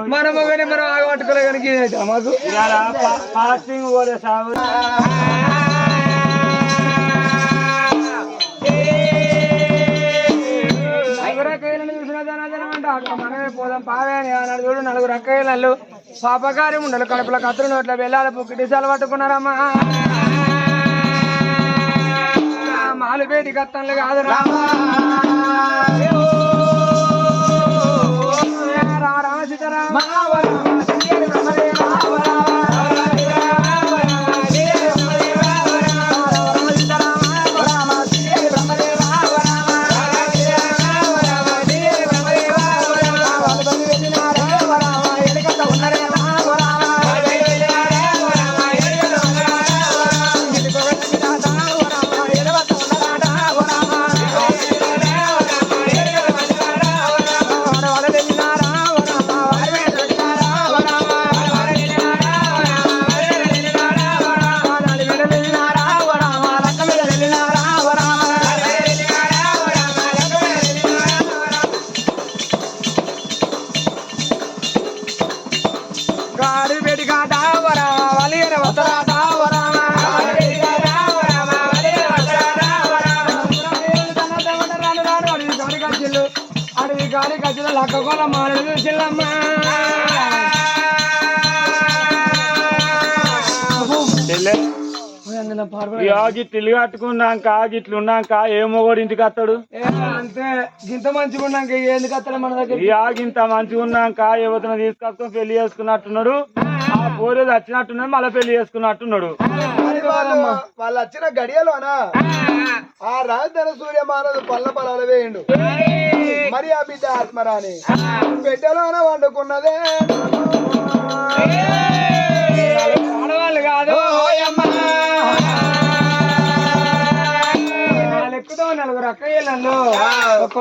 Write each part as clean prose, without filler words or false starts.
మన మొగని మనం ఆగబట్టుకోలే కనుక ఇదైతే మాకు ఫాస్టింగ్ పోలే సాగు మనమే పోదాం పావే అని అన్నాడు చూడు. నలుగురు అక్కయ్యలు పాపకారి ఉండలు కడుపుల కత్తులు నోట్ల వెళ్ళాలి పుక్కిటిసాలు పట్టుకున్నారమ్మా. మాలు పేటి కత్తన్లు కాదు రామ రామ సీతారామ అడవి గాలి గజ్జల లక్కగోల మానడు చిల్లమ్మా. గిట్లు కట్టుకున్నాక గిట్లున్నాక ఏ మొగోడు ఇంటికి వస్తాడు? అంతే గింత మంచిగా ఉన్నాక ఎందుకు వస్తాడు మన దగ్గర? గింత మంచిగా ఉన్నాక యువతను తీసుకొస్తాం పెళ్లి చేసుకున్నట్టున్నాడు. ఆ పోరేది వచ్చినట్టున్నాడు మళ్ళీ పెళ్లి చేసుకున్నట్టున్నాడు. వాళ్ళు వచ్చిన గడియలోనా ఆ రాజధాని సూర్యమానదు పల్ల పొలాలు వేయండు. మరి ఆ బిడ్డ ఆత్మరాని బిడ్డలోన వండుకున్నదే ఆడవాళ్ళు కాదు ఎక్కుతో నలుగురు అక్కయ్యలు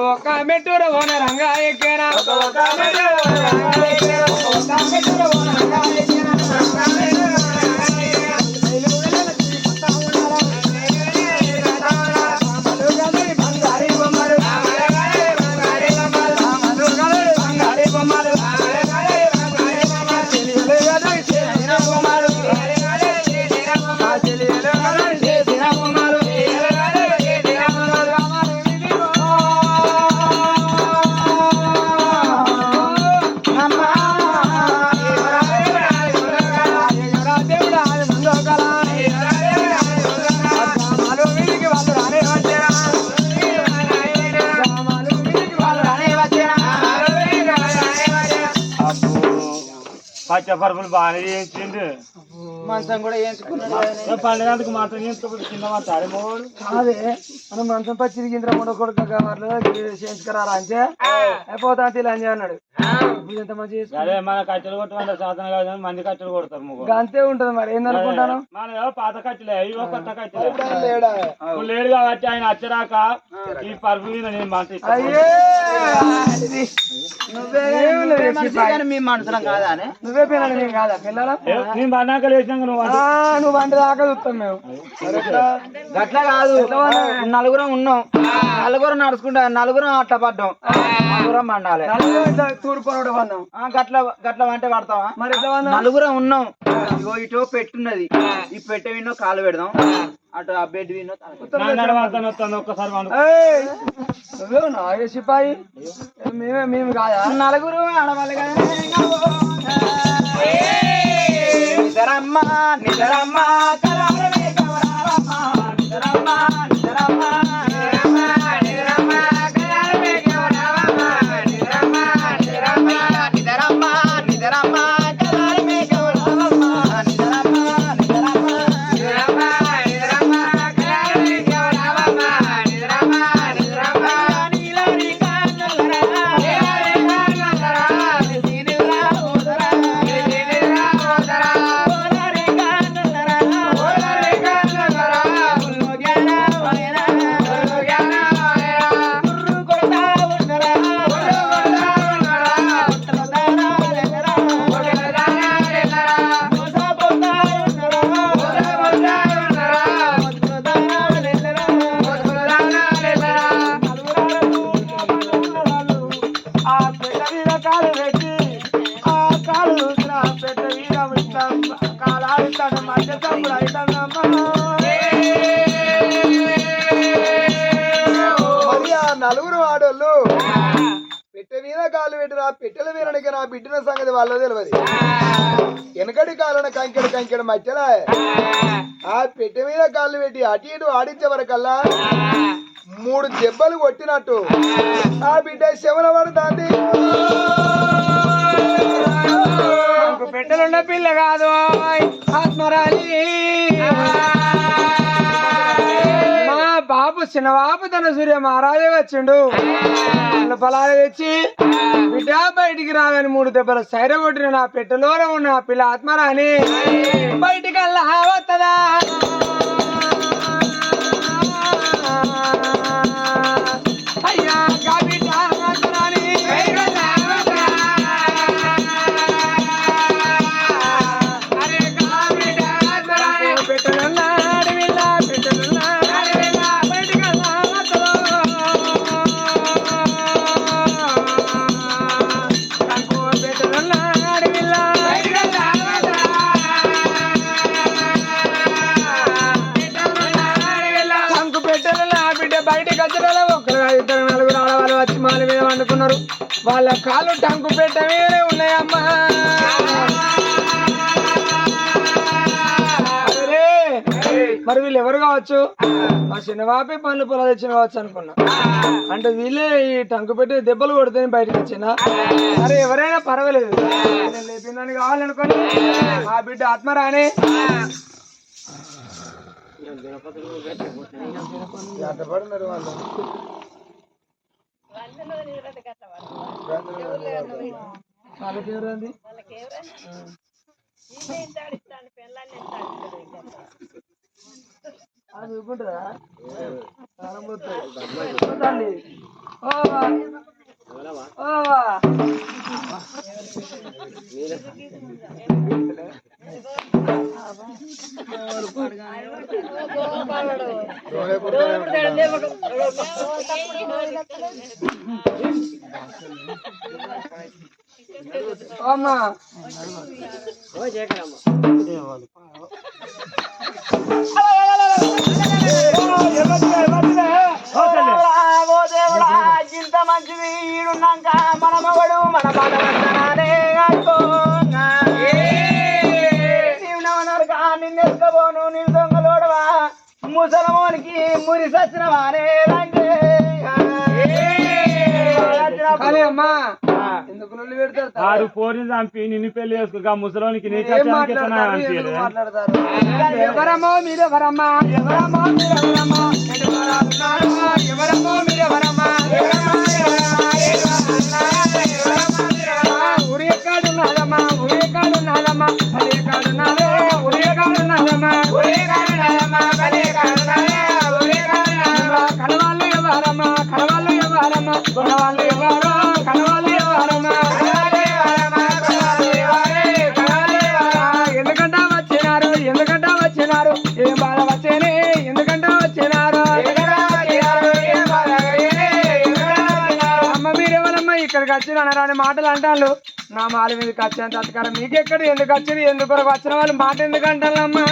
ఒక్క మెట్టూర ఓన రంగా ఎక్కేనా పచ్చపరుపులు బాగానే చేయించిండు. మంచం కూడా వేయించుకున్నాడు. పండుగందుకు మాత్రం కింద మాట్లాడే మోడు అదే మనం మంచం పచ్చి గింద్ర మూడో కొడుకు చేయించుకురారా అంటే అయిపోతా తిని అన్నాడు. ఇంత మంచి అదే మన కట్టెలు కొట్టమంటే సాధన కాదు మంది కట్టెలు కొడతారు. అంతే ఉంటది మరి ఏందనుకుంటాను. మన పాత కట్టెలే ఇవో కొత్త కట్టెలు లేడు కాబట్టి ఆయన వచ్చరాక ఈ పరుపు మీద నేను మాట మీ మనసులం కాదా నువ్వే పిల్లలు నేను కాదా పిల్లలు నేను బండాక లేచినాక నువ్వు వంట దాకా చూస్తాం మేము. గట్లా కాదు నలుగురం ఉన్నాం నలుగురం నడుచుకుంటా నలుగురం అట్లా పడ్డాం నలుగురం పండాలి తూర్పు పన్నాం గట్ల గట్ల వంట పడతావా మరి నలుగురం ఉన్నాం. ఇగో ఇటో పెట్టున్నది ఈ పెట్టె విన్నో కాలు పెడదాం అటు ఆ బెడ్ విన్నో ఒక్కసారి నువ్వే సిపాయి మేము కాదా నలుగురు ఆడవాళ్ళు కదా నిజరమ్మ నిజరమ్మ నిజరమ్మ నిజరమ్మ కాలాడుతాడు మధ్య తమ్ముడు అవుతాడమ్మా. మరి ఆ నలుగురు ఆడోళ్ళు పెట్టె మీద కాలు పెట్టిన పెట్టెల వీరనికి నా బిడ్డిన సంగతి వాళ్ళ తెలియదు. వెనకటి కాలన కంకెడు మధ్యలో ఆ పెట్టె మీద కాళ్ళు పెట్టి అటు ఇటు ఆడించే వరకల్లా 3 దెబ్బలు కొట్టినట్టు ఆ బిడ్డ శవన పడుతుంది. పెట్టెలున్న పిల్ల కాదు ఆత్మరాలి. మా బాబు చిన్నబాబు తన సూర్య మహారాజే వచ్చిండు. పొలాలు తెచ్చి బిడ్డ బయటికి రావని 3 దెబ్బలు సైర కొట్టిన నా పెట్టెలోనే ఉన్న పిల్ల ఆత్మరాని బయటికల్లా వస్తుందా? అయ్యా బిడ్డ ఆత్మరాని బయట గజ్జలలో 1 2 4 ఆడవాళ్ళు వచ్చి మాల మీద వండుకున్నారు. వాళ్ళ కాళ్ళు టంకు పెట్ట మీదే ఉన్నాయమ్మా. మరి వీళ్ళు ఎవరు కావచ్చు? మా చిన్నబాబే పనులు పొలాలు తెచ్చిన కావచ్చు అనుకున్నా. అంటే వీళ్ళే ఈ టంకు పెట్టి దెబ్బలు కొడితే బయటకు వచ్చిన. సరే ఎవరైనా పర్వాలేదు, నేను లేపిందని కావాలనుకోని ఆ బిడ్డ ఆత్మరాని పడినారు వాళ్ళు. వాళ్ళకెవరండి? అది ఊరుకుంటుందా? తల్లి అమ్మా ఇంత మంచిది ఈడున్నాక మన మగడు మన బాధ నిన్నెసుకోబోను నీ దొంగలోడవా ముసలమోనికి మురి సచ్చిన వారే కానీ అమ్మా ఎందుకు నువ్వు పెడతారు? పోరిని చంపి నిన్ను పెళ్లి చేసుకో ముసలోనికి మాట్లాడతారు. ఎవరమ్మో మీరెవరమ్మా? ఎవరమ్మో మీరెవరమ్మా? ఎవరమ్మో మీరెవరమ్మా? ఉరియకాడున్నాదమ్మా ఉరియకాడున్నాదమ్మా పలికాడున్నాదే ఉరియకాడున్నాదమ్మా కడవాళ్ళు ఎవరమ్మా కడవాళ్ళు ఎవరమ్మా కొడవాళ్ళు ఎవరో కడవాళ్ళు ఎవరమ్మా ఎందుకంటా వచ్చినారు ఏం బాధ వచ్చేనే ఎందుకంటా వచ్చినారు అమ్మ మీరెవరమ్మా ఇక్కడికి వచ్చిన అనరాని మాటలు అంటారు. నా మాల మీదకి వచ్చేంత అధికారం మీకెక్కడ? ఎందుకు వచ్చింది? ఎందుకు వచ్చిన వాళ్ళు మాట ఎందుకు అంటారమ్మా?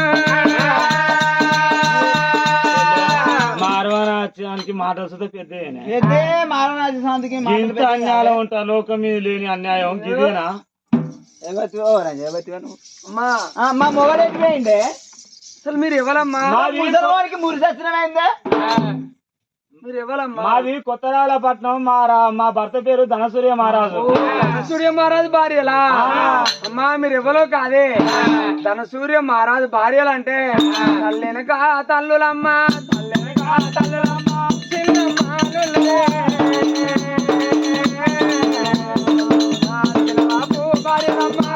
మారవానికి మాటలు వస్తే పెద్ద అన్యాయం ఉంటా లోకం మీద లేని అన్యాయం ఇదేనా? మా మొగడు ఎట్టిపోయిండే? అసలు మీరు ఎవరమ్మా? ముసలివానికి మురి సచ్చినమైందే? మీరు ఎవరమ్మా? మాది కొత్తరాలపట్నం. మా భర్త పేరు ధనసూర్య మహారాజు. ధనసూర్య మహారాజు భార్యలా? అమ్మా మీరు ఎవరో కాదే. ధనసూర్య మహారాజు భార్యలు అంటే తల్లెనక తల్లులమ్మా తల్లెనక తల్లులమ్మా చిన్నబాబు భార్యలమ్మా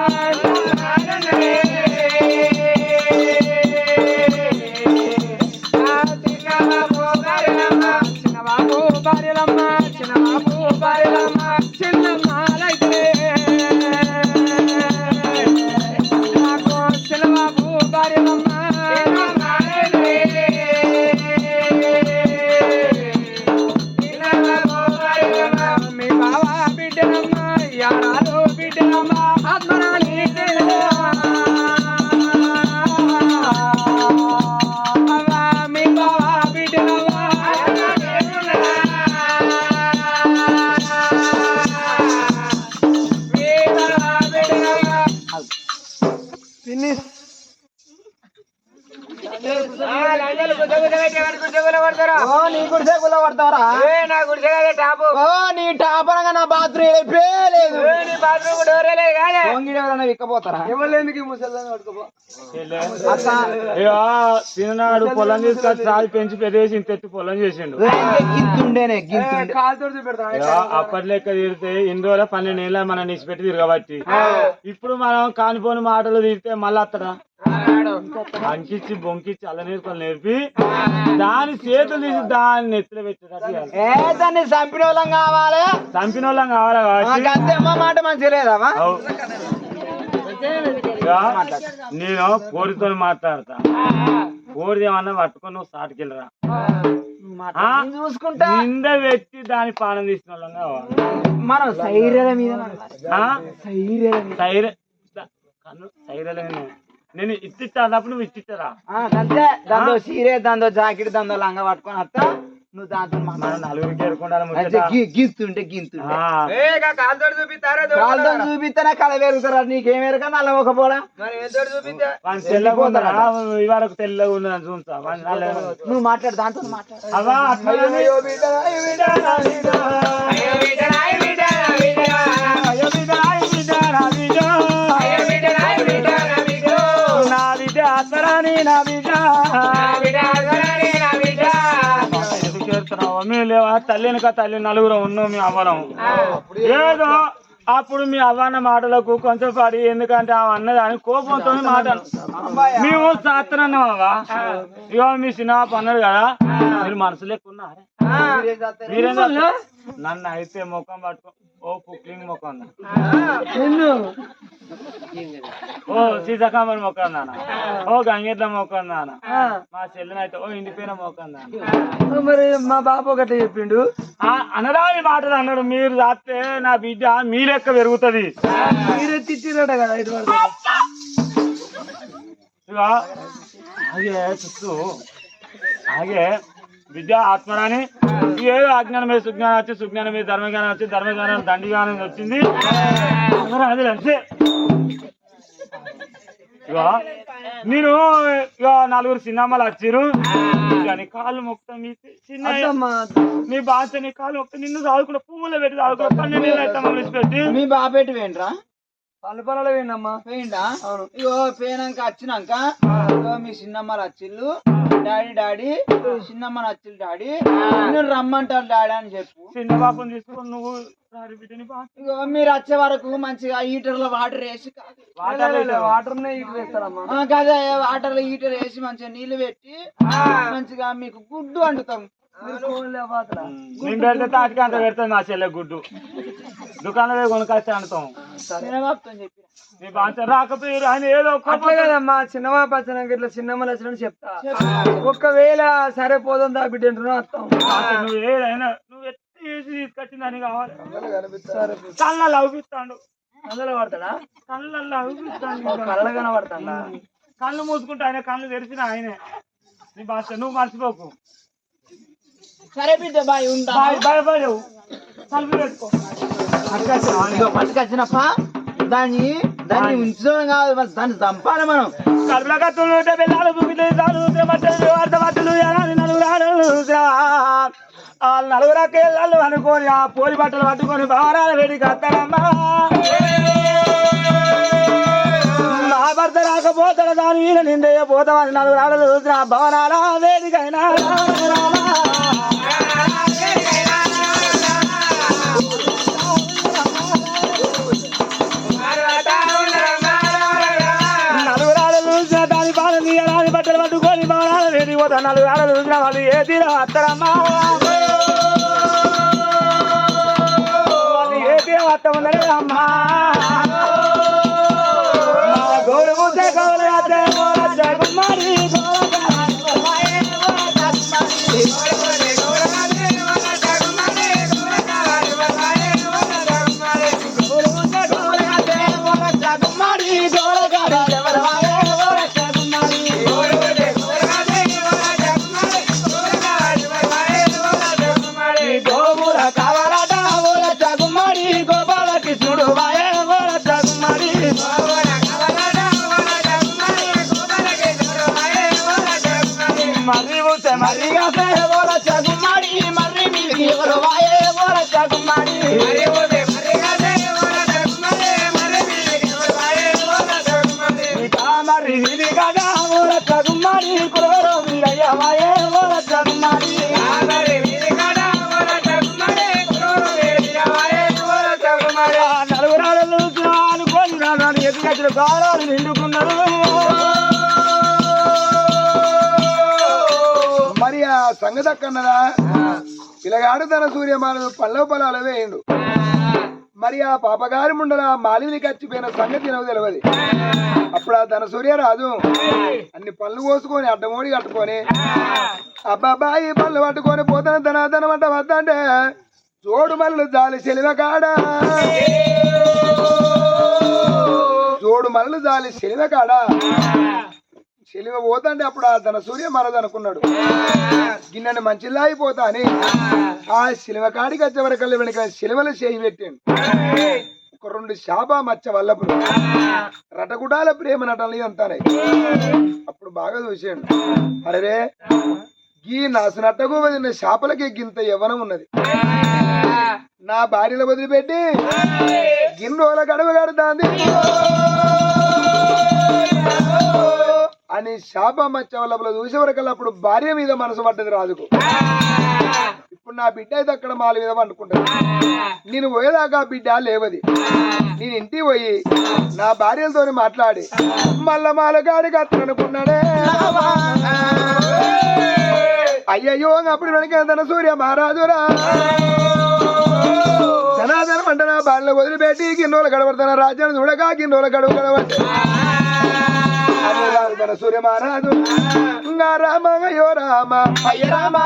చిన్నబాబు భార్యలమ్మా చిన్నబాబు భార్యలమ్మా చిన్నమ్మాలైతే నాకు చిన్నబాబు భార్యలమ్మా మీ బావ బిడ్డనమ్మా యారాలు బిడ్డనమ్మా ఆత్మరాని చిన్ని ఓ నీ గుడిసే గుల్ల పడతావరా నా గుడిసే టాపు ఓ నీ టాపరంగా నా బాత్రూమ్ లేదు నీ బాత్రూమ్ డోరే లేదు కాదే పొంగిడి ఎవరైనా విక్కపోతారా ఎవరికి ముసల్దాన్ని పట్టుకోపో తిన్నాడు పొలం తీసుకొచ్చి రాజు పెంచి పెరిగేసి తెచ్చి పొలం చేసిండు గింతుండేనే గింతుండే కాలుతో చూపెడతా అప్పటి లెక్క తిరిగితే ఇన్ని రోజుల 12 ఏళ్ళ మనం నిలిచిపెట్టి తిరగబట్టి ఇప్పుడు మనం కానిపోని మాటలు తిరిగితే మళ్ళీ అత్తడా అంకిచ్చి బొంకిచ్చి అల్ల నేర్పలు నేర్పి దాని చేతులు తీసి దాన్ని నెత్తిలో పెట్టేటట్టు దాన్ని చంపిన వాళ్ళం కావాలి చంపిన వాళ్ళం కావాలా కాబట్టి అంతే అమ్మ మాట మంచిగా లేదమ్మా అవు. ఇక నేను కోరితో మాట్లాడతా కోరిది ఏమన్నా పట్టుకొని నువ్వు సాటుకెళ్ళరా చూసుకుంటా నింద పెట్టి దాని పానం తీసిన వాళ్ళం కావాలి మనం సైర్యాల మీద సైరలే నేను ఇచ్చిచ్చా అన్నప్పుడు నువ్వు ఇచ్చిచ్చారా అంతే దాంతో సీరే దాంతో జాకెట్ దాంతో లంగా పట్టుకొని వస్తా నువ్వు దాంతో మన నలుగురికి ఏరుకుంటాను గింతుంటే గింతుంటే కాలుతో చూపిస్తారా కాళ్ళతో చూపిస్తేనే కళ పెరుగుతారా నీకేం ఎరక నల్ల ఒక పోడా మరి ఎంతో చూపిస్తా తెల్లగా ఇవాళ తెల్లగా ఉన్నదని చూస్తా నువ్వు మాట్లాడు దాంతో మాట్లాడు అవా అయ్యో బిడ్డ, అయ్యో బిడ్డ, నా బిడ్డ. లేవా తల్లినిక తల్లి నలుగురు ఉన్నాం మీ అవ్వడం ఏదో అప్పుడు మీ అవ్వన్న మాటలకు కొంచెం పడి ఎందుకంటే ఆమె అన్నది అని కోపంతో మాటలు మేము శాస్త్రన్నాం అవ్వ ఇగో మీ చిన్న అన్నాడు కదా మీరు మనసు లేకున్నారా మీరేం నన్ను అయితే ముఖం పట్టుకో ఓ పుక్లింగ్ ముఖం నిన్ను ఓ సీతాకామని మొక్కం నాన్న ఓ గంగెట్ల మొక్కం నాన్న మా చెల్లెనైతే ఓ ఇండిపోయిన మొక్కం నాన్న మరి మా బాబు ఒకటి చెప్పిండు అనరాని మాటలు అన్నాడు మీరు రాస్తే నా బిడ్డ మీ లెక్క పెరుగుతుంది మీరే తిట్టిరట కదా ఇటు వరకు ఇక ಹಾಗೆ ಸುತ್ತು ಹಾಗೆ విద్య ఆత్మరాని ఏదో అజ్ఞానం మీద సుజ్ఞానం వచ్చి సుజ్ఞానం మీద ధర్మజ్ఞానం వచ్చి ధర్మజ్ఞానం దండిగానం వచ్చింది అది అంతే ఇక నేను ఇక నలుగురు చిన్నమ్మలు వచ్చిరు నీ కాళ్ళు మొత్తం చిన్న నీ బాధ నీ కాళ్ళు మొత్తం నిన్ను చదువుకున్న పువ్వులో పెట్టి చదువుకున్న 12 అయితే మమ్మల్ని పెట్టి మీ బాబెట్టి వేయండిరా పళ్ళు పొలాలు పోయిందమ్మా పోయిందా ఇగో పోయినాక వచ్చినాక ఇగో మీ చిన్నమ్మలు వచ్చిళ్ళు డాడీ చిన్నమ్మని వచ్చిళ్ళు డాడీ నేను రమ్మంటారు డాడీ అని చెప్పు చిన్న బాబుని తీసుకుని నువ్వు ఇగో మీరు వచ్చే వరకు మంచిగా హీటర్ లో వాటర్ వేసి వాటర్ వేస్తారమ్మా కదా వాటర్ లో హీటర్ వేసి మంచిగా నీళ్లు పెట్టి మంచిగా మీకు గుడ్డు వండుతాం నేను పెడితే తాటికి అంత పెడతాను మా చెల్లె గుడ్డు దుకాణంలో కొనుకొచ్చి అంటాం చెప్పి నీ బాగా రాకపోయారు ఆయన ఏదో కదమ్మా చిన్నమా పచ్చనాక ఇట్లా చిన్నమ్మలు వచ్చినట్టు చెప్తా ఒక్కవేళ సరే పోదాం దా బిడ్డ వస్తాం నువ్వు ఏదైనా నువ్వు ఎత్తి తీసుకొచ్చిందని కావాలి కళ్ళల్లో అవుపిస్తాడు అందులో పడతాడా కళ్ళల్లో అవుపిస్తాడు కళ్ళ కనబడతాడా కళ్ళు మూసుకుంటా ఆయన కళ్ళు తెరిచిన ఆయనే నీ భాష నువ్వు మర్చిపోకు సరే బిడ్డ బాయ్ ఉంటా భయపడవు తలుపు పెట్టుకో పట్టుకొచ్చినప్ప దాన్ని ఉంచడం కాదు దాన్ని చంపాలి మనం కడుపుల కత్తులు పిల్లలు నలుగురకేళ్ళు అనుకోని ఆ పోలి బట్టలు పట్టుకొని భావనాల వేడికి వస్తారమ్మా నా భర్త రాకపోతాడు దాని మీద నిందయ్య పోతామని నలుగురు ఆడలు చూసిన భవనాల వేడికైనా బట్టలు పట్టుకొని భవనాలు వేడి పోతా నలుగురు ఆడలు చూసిన వాళ్ళు ఏ తీరా వస్తారమ్మా వాళ్ళు ఏ తీరా వస్తా ఉన్నది అమ్మా గౌరవ కుమారి గోపాల కృష్ణుడు వాయ గోర కుమారి వీధి కాదా ఓల చదుమాడి కురవరో వీరయ్యవాయే ఓల చదుమాడి నలుగురాలు అనుకోని నాడు ఎదుగచ్చిన గారాలు నిండుకున్నారు మరి ఆ సంగతి అక్కన్నదా పిల్లగాడు తన సూర్యమానలు పల్లవ పొలాలు వేయండు మరి ఆ పాపగారి ముండల మాలిని కచ్చిపోయిన సంగతి నాకు తెలియదు అప్పుడు ఆ ధన సూర్య రాజు అన్ని పళ్ళు కోసుకొని అడ్డమోడి కట్టుకొని అబ్బాయి పళ్ళు పట్టుకొని పోతాను ధన వంట వద్దంటే జోడు మల్లు జాలి చెలివ కాడా జోడు మల్లు జాలి చెలివ కాడా చెలివ పోతంటే అప్పుడు ఆ ధన సూర్య మరది అనుకున్నాడు గిన్నెని మంచిలా అయిపోతా అని ఆ శిలువ కాడికి వచ్చే వరకు వెనక శిలువలు చేయి పెట్టాడు ఒక 2 శాప మచ్చ వల్లప్పుడు రటగుడాల ప్రేమ నటనలు అంతానే అప్పుడు బాగా చూసాడు అరే గీ నాసు నట్టకు వదిలిన శాపలకి గింత యవ్వనం ఉన్నది నా భార్యలు వదిలిపెట్టి గిన్నోల గడవ కడతాంది అని శాప మచ్చ వల్ల చూసే వరకల్లా అప్పుడు భార్య మీద మనసు పడ్డది రాజుకు ఇప్పుడు నా బిడ్డ అయితే అక్కడ మాల మీద పండుకుంటది నేను పోయేదాకా బిడ్డ లేవది నేను ఇంటికి పోయి నా భార్యలతో మాట్లాడి మళ్ళా మాలగాడికి అత్తనుకున్నాడే అయ్యయ్యో అప్పుడు వెనక తన సూర్య మహారాజురా ధనాధనం అంటే నా భార్యలు వదిలిపెట్టి గిన్నోలు గడబడతాను రాజ్యాన్ని చూడగా గిన్నోలు గడవబట్టే తన సూర్య మహారాజు రామ అయ్యో రామ అయ్య రామ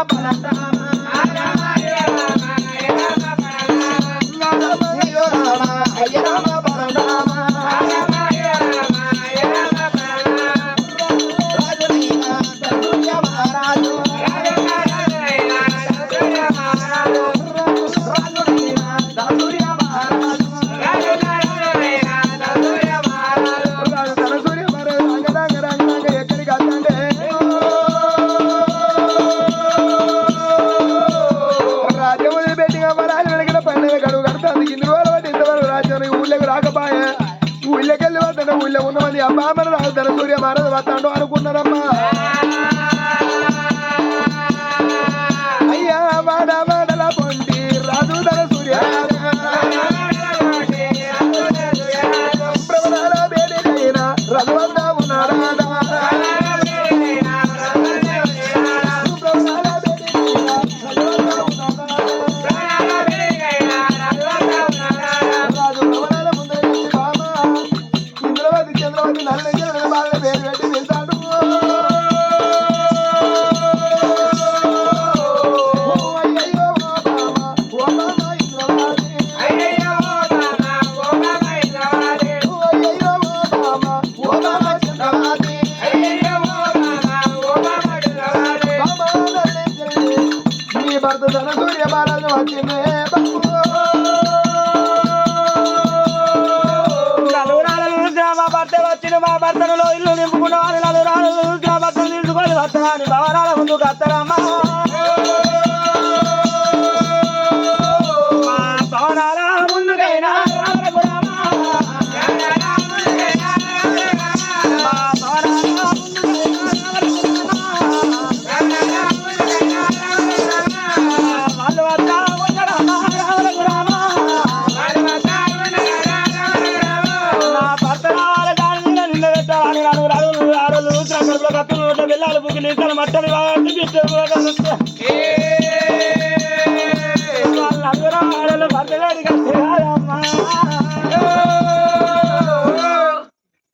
అయ్య రామ ఊళ్ళకెళ్ళి వద్ద ఊళ్ళో ఉన్నమంది అమ్మా మన రాజు ధన సూర్య మహారాజు వస్తాడు అనుకున్నారమ్మా అయ్యా వాడల పొండి రాజు ధన సూర్య ప్రబలాల వేడికైనా రఘు వద్ద ఉన్నాడా ధన సూర్య మహారాజు వచ్చిందే మా భర్త వచ్చిన మా భర్తలో ఇల్లు నింపుకున్నాను నలుగురాలు మా భర్తను నిలుచుకొని వస్తాను భవనాల ముందుకు వస్తారమ్మా మా భవనాల ముందుకైనా వెళ్ళాలి బుక్కి నీళ్ళు మట్టడి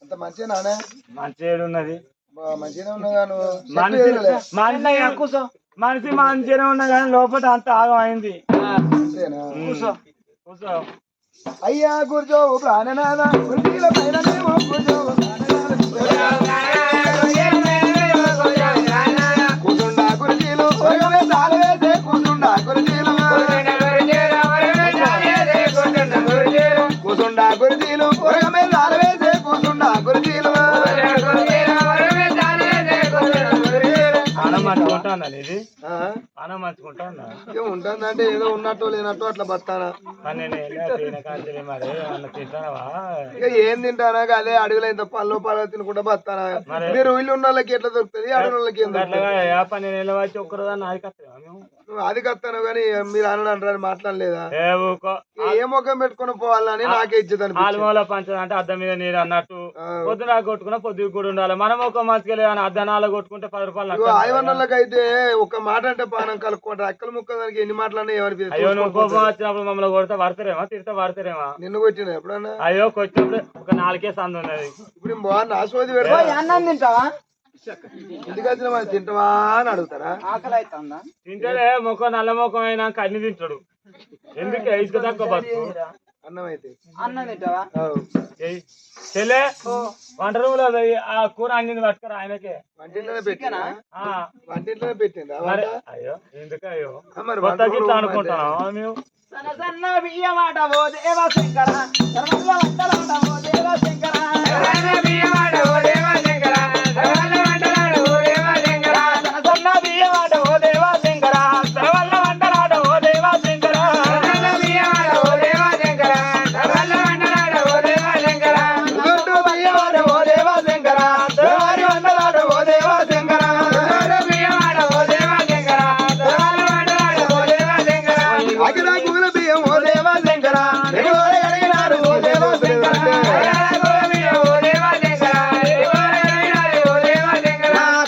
అంత మంచిగా నానే మంచిగా ఉన్నది మంచిగా ఉన్నాను మనిషి మంచిగానే ఉన్నా కానీ లోపల అంత ఆగం అయింది కూర్చో కూర్చో అయ్యా కూర్చో ప్రాణనాథ కుర్చీల పైన కూర్చో కూర్చుండా కుర్చీలు వేసే కూర్చుండా కుర్చీలు కూర్చుండా కుర్చీలు వేసే కూర్చుండా కుర్చీలు ఆనమాట కొంటాను ఇది అన్న మంచుకుంటా ఉన్నా ఉంటుందంటే ఏదో ఉన్నట్టు లేనట్టు అట్లా బతానా మరి అన్న తింటావా ఇక ఏం తింటానా అదే అడవిలో ఇంత పళ్ళు పళ్ళు తినుకుంటా బతానా మీరు ఇల్లు ఉన్న వాళ్ళకి ఎట్లా దొరుకుతుంది అడవి వాళ్ళకి ఏం దొరుకుతుంది? 12 వచ్చి ఒక్కరోజు నాది కట్టా నువ్వు అది కత్తాను కానీ మీరు అనడానికి మాట్లాడలేదా ఏ ముఖం పెట్టుకుని పోవాలని నాకే ఇచ్చేదాన్ని ఆల్మూల పంచదు అంటే అద్దం మీద నీరు అన్నట్టు పొద్దున కొట్టుకున్నా పొద్దుకు కూడా ఉండాలి మనం ఒక మంచిగా అద్దనాలు కొట్టుకుంటే 10 రూపాయలు ఆయవన్నోళ్ళకి అయితే ఒక మాట అంటే పానం కలుపుకుంటారు అక్కల ముక్క దానికి ఎన్ని మాటలన్నా ఏమనిపిస్తుంది అయ్యో నువ్వు కోపం వచ్చినప్పుడు మమ్మల్ని కొడితే పడతారేమా తిరితే పడతారేమా నిన్ను కొట్టిన ఎప్పుడన్నా అయ్యో కొట్టినప్పుడు ఒక 4 సందు ఉన్నది ఇప్పుడు బాగుంది ఆస్వాది పెడతా అన్నం తింటావా ఇంటికి వచ్చిన మనం తింటావా అని అడుగుతారా ఆకలి అవుతుందా తింటాడే ముఖం నల్ల ముఖం అయినాక అన్ని తింటాడు ఎందుకు ఇసుక తక్కువ బతుకు అన్నం అయితే అన్నం తింటావా చెల్లె వంట రూమ్ లో ఆ కూర అన్ని పట్టుకురా ఆయనకే వంటింట్లోనే పెట్టినా వంటింట్లోనే పెట్టిందా మరి అయ్యో ఎందుకు అయ్యో మరి కొత్త గిట్లా అనుకుంటున్నాం మేము సన్న సన్న బియ్యమాట ఓ దేవ శంకర సర్వల్ల వంటలాట ఓ దేవ శంకర సన్న బియ్యమాట ఓ దేవ శంకర సర్వల్ల వంటలాట ఓ దేవ శంకర సన్న బియ్యమాట ఓ దేవ శంకర సర్వల్ల వంటలాట ఓ దేవ శంకర సన్న బియ్యమాట ఓ దేవ శంకర సర్వల్ల వంటలాట ఓ దేవ శంకర గుడ్డు బియ్యమాట ఓ దేవ శంకర సర్వల్ల వంటలాట ఓ దేవ శంకర గుడ్డు బియ్యమాట ఓ దేవ శంకర సర్వల్ల వంటలాట ఓ దేవ శంకర అక్కడ కూల బియ్యం ఓ దేవ శంకర అడిగినారు ఓ దేవ శంకర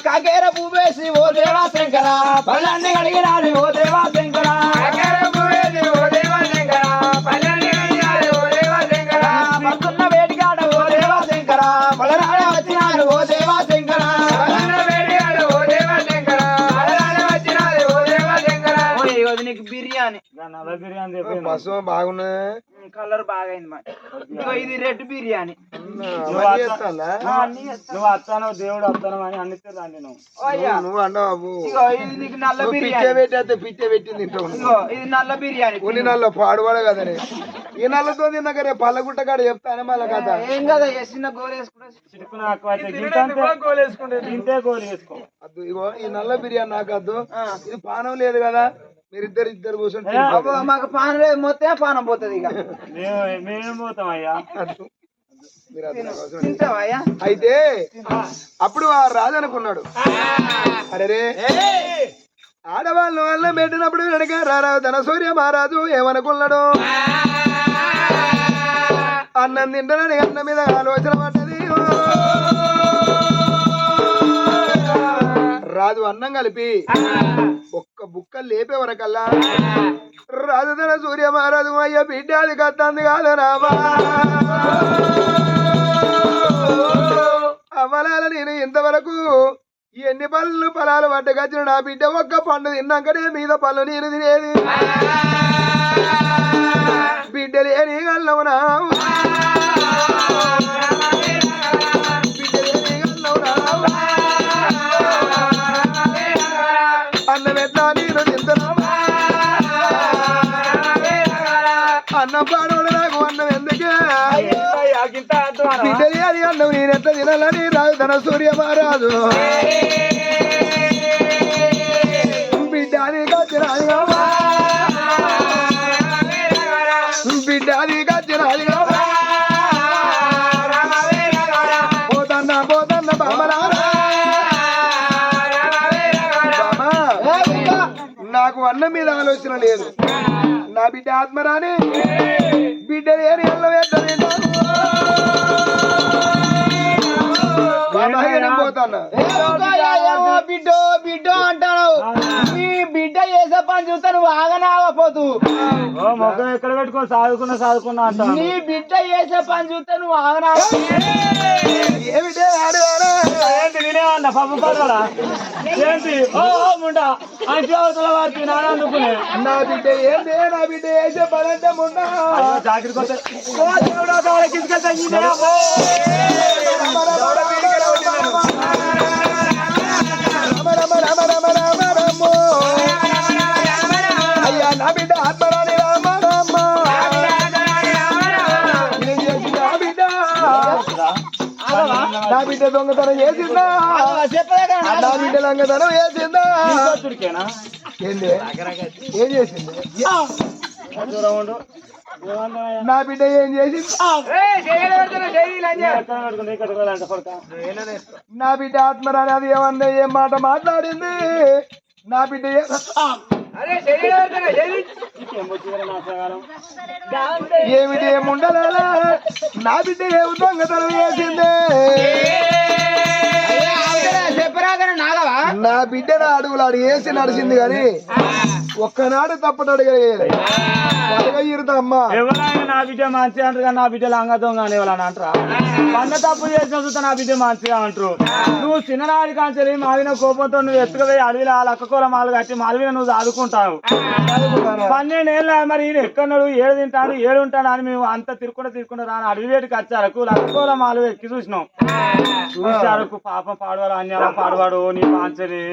కాకేర పూవేసి ఓ దేవా శంకర పళ్ళన్ని అడిగినాడు ఓ దేవా శంకర పక్కున్న వేడిగాడ ఓ దేవా శంకర పలరాడ వచ్చినాడు ఓ దేవా శంకర నీకు బిర్యానీ నల్ల బిర్యానీ చెప్పి పశువు బాగున్నది కలర్ బాగైంది మరి ఇదిగో ఇది రెడ్ బిర్యానీ నువ్వు వస్తాను దేవుడు వస్తాను అని అన్నిస్తాను నువ్వు నువ్వు అన్నావు బాబు ఇదిగో ఇది నీకు నల్ల పిచ్చే బిర్యానీ పెట్టేస్తే పిచ్చే పెట్టింది తింటావు ఇదిగో ఇది నల్ల బిర్యానీ కొన్ని నల్ల పాడువాడు కదనే ఈ నల్లతో తిన్నాక రేపు పల్లగుట్ట కాడ చెప్తానే మళ్ళీ కదా ఏం కదా చిన్న గోలు వేసుకుంటే చిరుకున తింటే గోలు వేసుకో అద్దు ఇగో ఈ నల్ల బిర్యానీ నాకు అద్దు ఇది పానం లేదు కదా మీరిద్దరు కూర్చొని అబ్బో, మాకు పానం లేదు మొత్తం పానం పోతుంది ఇక మేము పోతాం అయ్యా మీరు అద్దరు కూర్చోండి. తింటావా అయ్యా? అయితే అప్పుడు ఆ రాజు అనుకున్నాడు అరే ఆడవాళ్ళు వల్ల పెట్టినప్పుడు వెనక రారాజు ధన సూర్య మహారాజు ఏమనుకున్నాడు అన్నం తింటానని అన్న మీద ఆలోచన పడ్డది రాజు అన్నం కలిపి ఒక్క బుక్క లేపే వరకల్లా రాజు ధన సూర్య మహారాజు అయ్యా బిడ్డ అది కత్తంది కాదు రామా అవ్వలాల నేను ఇంతవరకు ఎన్ని పళ్ళు పొలాలు పట్టకొచ్చిన నా బిడ్డ ఒక్క పండు తిన్నాకనే మీద పళ్ళు నేను తినేది బిడ్డ లేని గల్లవునా అన్న పెట్టా నేను తింటున్నా అన్నం పాడోడు నాకు అన్నం ఎందుకే బిడ్డలి అది అన్నం నేనెట్లా తినాలని రాజు ధన సూర్య మహారాజు బిడ్డ అది కచ్చినాది బిడ్డ అది కచ్చినాది పోతన్నా పోతన్న బామరారా నాకు అన్నం మీద ఆలోచన లేదు నా బిడ్డ ఆత్మరాని బిడ్డ లేని పోతాను బిడ్డో బిడ్డో అంటావు నీ బిడ్డ చేసే పని చూస్తే నువ్వు ఆగనాగపోతు మొగ్గం ఎక్కడ పెట్టుకో సాదుకున్నా అంట నీ బిడ్డ చేసే పని చూస్తే నువ్వు ఆగనాగ ఏంటి వినేవన్నా పప్పు పడవలా ఏంటి ఓ ముండా అంటి అవతల వారికి నాన్న అందుకునే నా బిడ్డ ఏంటి నా బిడ్డ వేసే పని అంటే ముండా జాకెట్ కొత్త తీసుకెళ్తా అయ్యా నా బిడ్డ ఆత్మరాని రామ రామ నా బిడ్డ బిడ్డ దొంగతనం చేసిందా నా బిడ్డ దొంగతనం చేసిందా తుడికేనా ఏంది ఏం చేసింది నా బిడ్డ ఏం చేసింది నా బిడ్డ ఆత్మరాని అది ఏమన్నా ఏం మాట మాట్లాడింది నా బిడ్డ ఏమిటి ఏముండాలా నా బిడ్డ ఏమి దొంగతనం చేసింది నా బిడ్డ నా అడుగులు అడు వేసి నడిచింది కానీ ఒక్కనాడు తప్పటి అడగలేదు అమ్మా ఎవరైనా నా బిడ్డ మంచి అంటారు కానీ నా బిడ్డ లంగ దొంగ అని ఎవరైనా అంటారా వంద తప్పు చేసిన చూస్తే నా బిడ్డ మంచిగా అంటారు నువ్వు చిన్ననాడి కాంచెలి మావిన కోపంతో నువ్వు ఎత్తుకుపోయి అడవిలో లక్కకూర మాలు కట్టి మాలవిన నువ్వు చదువుకుంటావు 12 ఏళ్ళ మరి ఈయన ఎక్కడున్నాడు ఏడు తింటాడు ఏడు ఉంటాడు అని మేము అంత తిరుక్కుంటా రాని అడవి వేటికి వచ్చారకు లక్కకూర మాలు ఎక్కి చూసినాం చూసారకు పాపం పాడవాడు అన్యాయం పాడవాడు నీ పాంచలి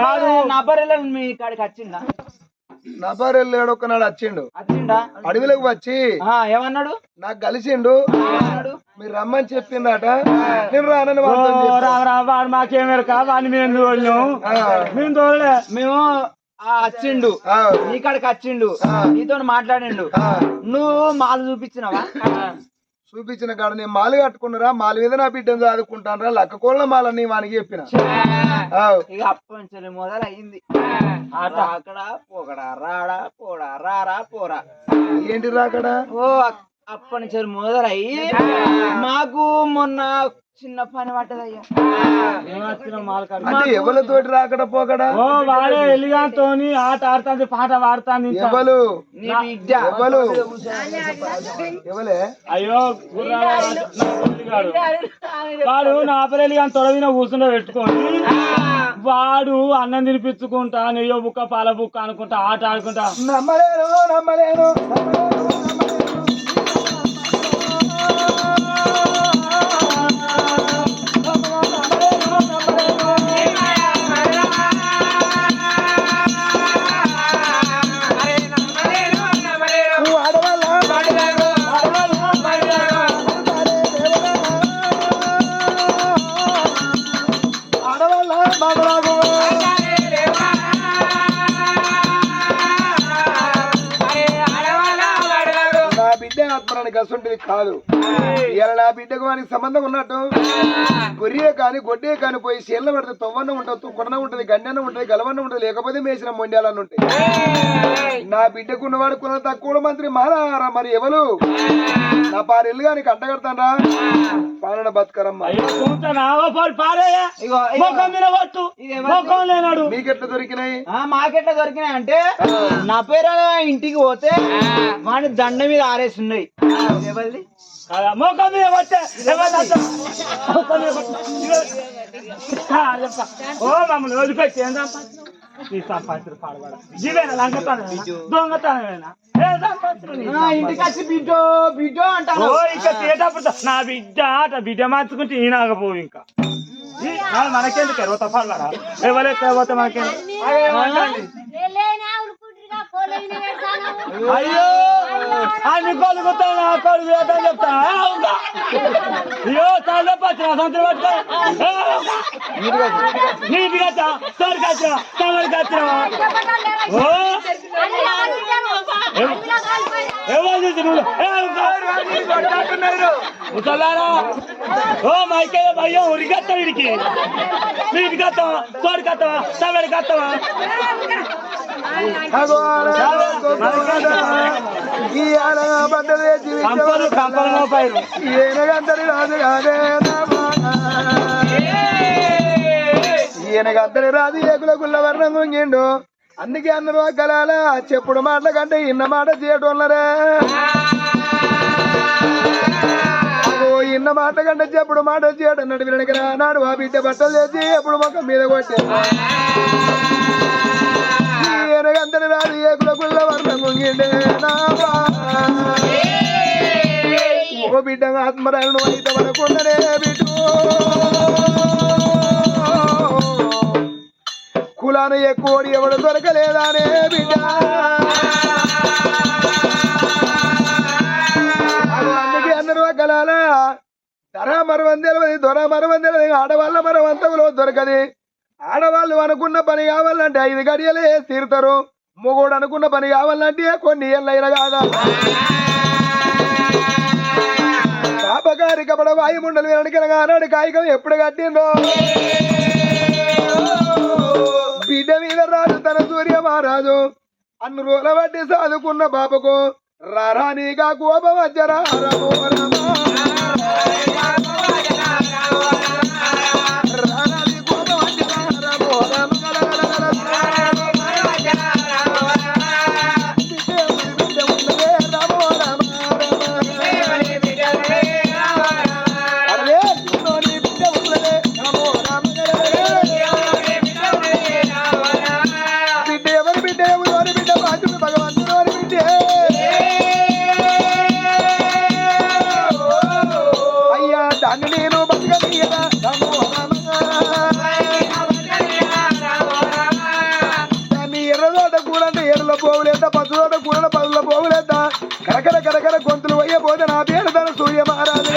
వాడు మీ కాడికి వచ్చిందా నబరెళ్ళాడు ఒక్కనాడు వచ్చిండు అడవిలోకి వచ్చి ఏమన్నాడు నాకు కలిసిండు మీరు రమ్మని చెప్పిందట నేను రానని వాడు మాకేమెరక వాడిని మేము తోలినాం మేము తోలే మేము వచ్చిండు నీ కాడికి వచ్చిండు నీతో మాట్లాడిండు నువ్వు మాలు చూపించినవా చూపించిన కాడ నేను మాలు కట్టుకున్నారా మాల మీద నా బిడ్డను చదువుకుంటానరా లక్క కోళ్ళ మాలని వానికి చెప్పిన ఇక అప్పటి మొదలయ్యింది ఆట అక్కడ పోకడా రాడా పోడా రారా పోరా ఏంటి రాకడా ఓ అప్పటి నుంచి మొదలయ్యి మాకు మొన్న చిన్న పని పట్టదయ్యా అంటే ఎవరితోటి రాకడా పోకడా ఓ వాడే ఎల్లిగాతోని ఆట ఆడుతాంది పాట పాడుతాంది ఎవరు ఎవరు ఎవలే అయ్యో వాడు నా పెళ్ళిగా తొడవిన కూర్చుండ పెట్టుకొని వాడు అన్నం తినిపించుకుంటా నెయ్యో బుక్క పాల బుక్క అనుకుంటా ఆట ఆడుకుంటా నమ్మలేను నమ్మలేను గసుంటిది కాదు ఇలా నా బిడ్డకు వానికి సంబంధం ఉన్నట్టు గొర్రె కాని గొడ్డే కాని పోయి చేళ్ళ పడితే తొవ్వన్న ఉంటుంది కొడన ఉంటది గండన్న ఉంటది గలవన్న ఉంటది లేకపోతే మేసిన మొండాలని ఉంటాయి నా బిడ్డకు ఉన్నవాడు కుల తక్కువ మంత్రి మారారా మరి ఎవరు నా పారెల్లు గాని కట్టగడతారా పాలన బతుకరమ్మ మీకెట్లా దొరికినాయి మాకెట్లా దొరికినాయి అంటే నా పేరు ఇంటికి పోతే వాడి దండ మీద ఆరేస్తున్నాయి మోకం మీద వచ్చే ఓ మమ్మల్ని వదిలిపెట్టి దొంగతనమేనా ఇంటికి వచ్చి బిడ్డో బిడ్డో అంటాను నా బిడ్డ అట బిడ్డ మార్చుకుంటే ఈనాకపోవు ఇంకా మనకెందుకు ఎరవత పడరా ఎవరైతే మనకేందుకు అయ్యో అన్ని కోళ్ళు కుతాను కోళ్ళు చెప్తా అయ్యో చాలా పచ్చిన సంవత్సరం పట్టుకో నీటికి వచ్చా తోడికి వచ్చినా తమరికి వచ్చినావా ఎవరు చూసి ముసలారా ఓ మైకే భయ్యం ఉరికత్తా వీడికి నీటికి వస్తావా తోడికి వస్తావా తమరికి వస్తావా ఈయనగంతరి రాజు కాదే ఈయనగంతరి రాజు ఏకుల గుల్ల వర్ణం గుంగిండు అందుకే అందరూ కలాల చెప్పుడు మాటల కంటే ఇన్న మాట చేయటోళ్ళరే ఇన్న మాట కంటే చెప్పుడు మాట చేయడం నడు వినక నాడు ఆ బిడ్డ బట్టలు చేసి ఎప్పుడు ముఖం మీద కొట్టే ఈయనగంతరి రాజు ఏకుల గుల్ల వర్ణం గుంగిండే ఓ బిడ్డ ఆత్మరాలను అయితే మనకుండనే బిడ్డు కులాన ఎక్కువ ఎవడు దొరకలేదానే బిడ్డ అందుకే అందరూ కలాల ధర మరవం తెలియదు దొర మరవం తెలియదు ఆడవాళ్ళ మరవంతలో దొరకది ఆడవాళ్ళు అనుకున్న పని కావాలంటే 5 గడియలే తీరుతారు మొగోడు అనుకున్న పని కావాలంటే కొన్ని ఏళ్ళైనా కాదా పాపగారి కపడ వాయుముండలు వెనకనగా ఆనాడు కాయకం ఎప్పుడు కట్టిందో బిడ్డ మీద రాజు తన సూర్య మహారాజు అన్ను రోజుల బట్టి సాదుకున్న బాబకు రారానిగా కోపం వచ్చరా కరకర కరకర గొంతులు వయ్యబోతే నా పేరు తన సూర్య మహారాజు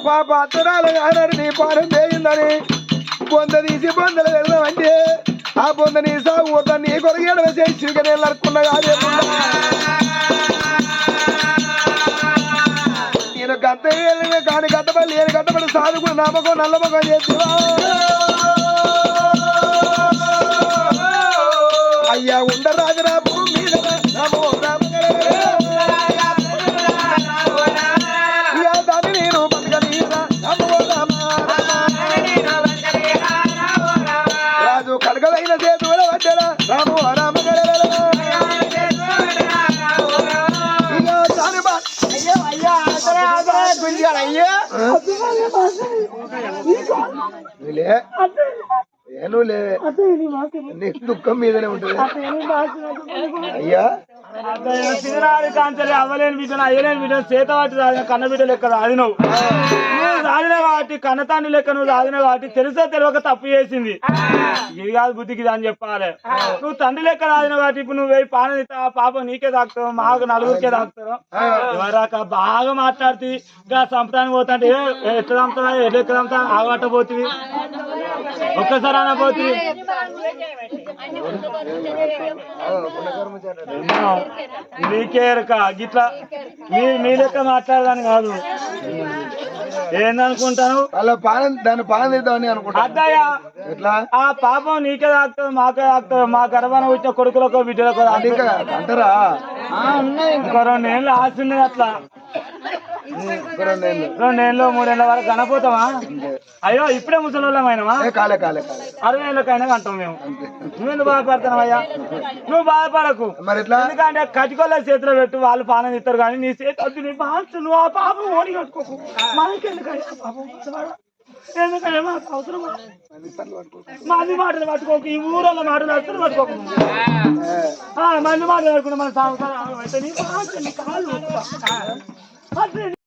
పాప అత్తరాలు ఆనాడు నీ పానం చేయిందని పొంద తీసి పొందలు వెళ్దామంటే ఆ పొంద నీ సాగు కొట్ట నీ కొరకు ఎడవ చేసి నరుకున్నా కాదే నేను గంత కాని గట్టబడి నేను గట్టబడి సాదుకుని నమ్మకం నల్లమకం చేస్తున్నా అయ్యా ఉండరాజరా భూమి మీద నమో దాన్ని నేను బతకనీరా నమో రాజు కడగలైన చేతుల వచ్చరా రామో రామ ఏనులే నీకు దుఃఖం మీదనే ఉంటుంది అయ్యా సిగరాడి కాంచలే అవ్వలేని బిడ్డను అయ్యలేని బిడ్డను చేత వాటి రాదిన కన్న బిడ్డ లెక్క రాదినవు నువ్వు రాదిన కాబట్టి కన్నతాండ్రి లెక్క నువ్వు రాదిన కాబట్టి తెలుసా తెలియక తప్పు చేసింది ఇది కాదు బుద్ధికి ఇది అని చెప్పాలి నువ్వు తండ్రి లెక్క రాదిన కాబట్టి ఇప్పుడు నువ్వు పోయి పాన తింటావు పాప నీకే తాకుతావు మాకు నలుగురికే తాకుతావు ఎవరాక బాగా మాట్లాడుతూ ఇంకా సంపదానికి పోతాంటే ఎట్లా తంపుతా ఎట్లా ఎక్కడ తంపుతా ఆగట్ట పోతుంది ఒక్కసారి అన్న పోతుంది నీకేరక గిట్లా మీ లెక్క మాట్లాడదాని కాదు ఏందనుకుంటాను అలా దాన్ని పానం తీద్దామని అనుకుంటా అద్దయ్యా ఎట్లా ఆ పాపం నీకే తాకుతావు మాకే తాకుతావు మా గర్భాన వచ్చిన కొడుకులకో బిడ్డలకో అంటారా ఇంకో 2 ఏళ్ళు ఆశ అట్లా 2 ఏళ్ళు 3 ఏళ్ళ వరకు కనపోతామా అయ్యో ఇప్పుడే ముసలిమైనవా కాలే కాలే 60 ఏళ్ళకైనా అంటాం మేము నువ్వెందుకు బాధపడతానవయ్యా నువ్వు బాధపడకు మరి ఎట్లా ఎందుకంటే కటికొల్ల చేతిలో పెట్టు వాళ్ళు పానం ఇస్తారు కానీ నీ చేతి వద్దు నీ బాధ నువ్వు ఆ పాపం ఓడి కట్టుకోకు మనకెందుకయ్యా పాపం ఎందుకంటే మాకు అవసరం మంది మాటలు పట్టుకోకు ఈ ఊరల్ల మాటలు అసలు పట్టుకోకు మంది మాటలు పట్టుకుంటే మన సంవత్సరం అయితే నీ కాళ్ళు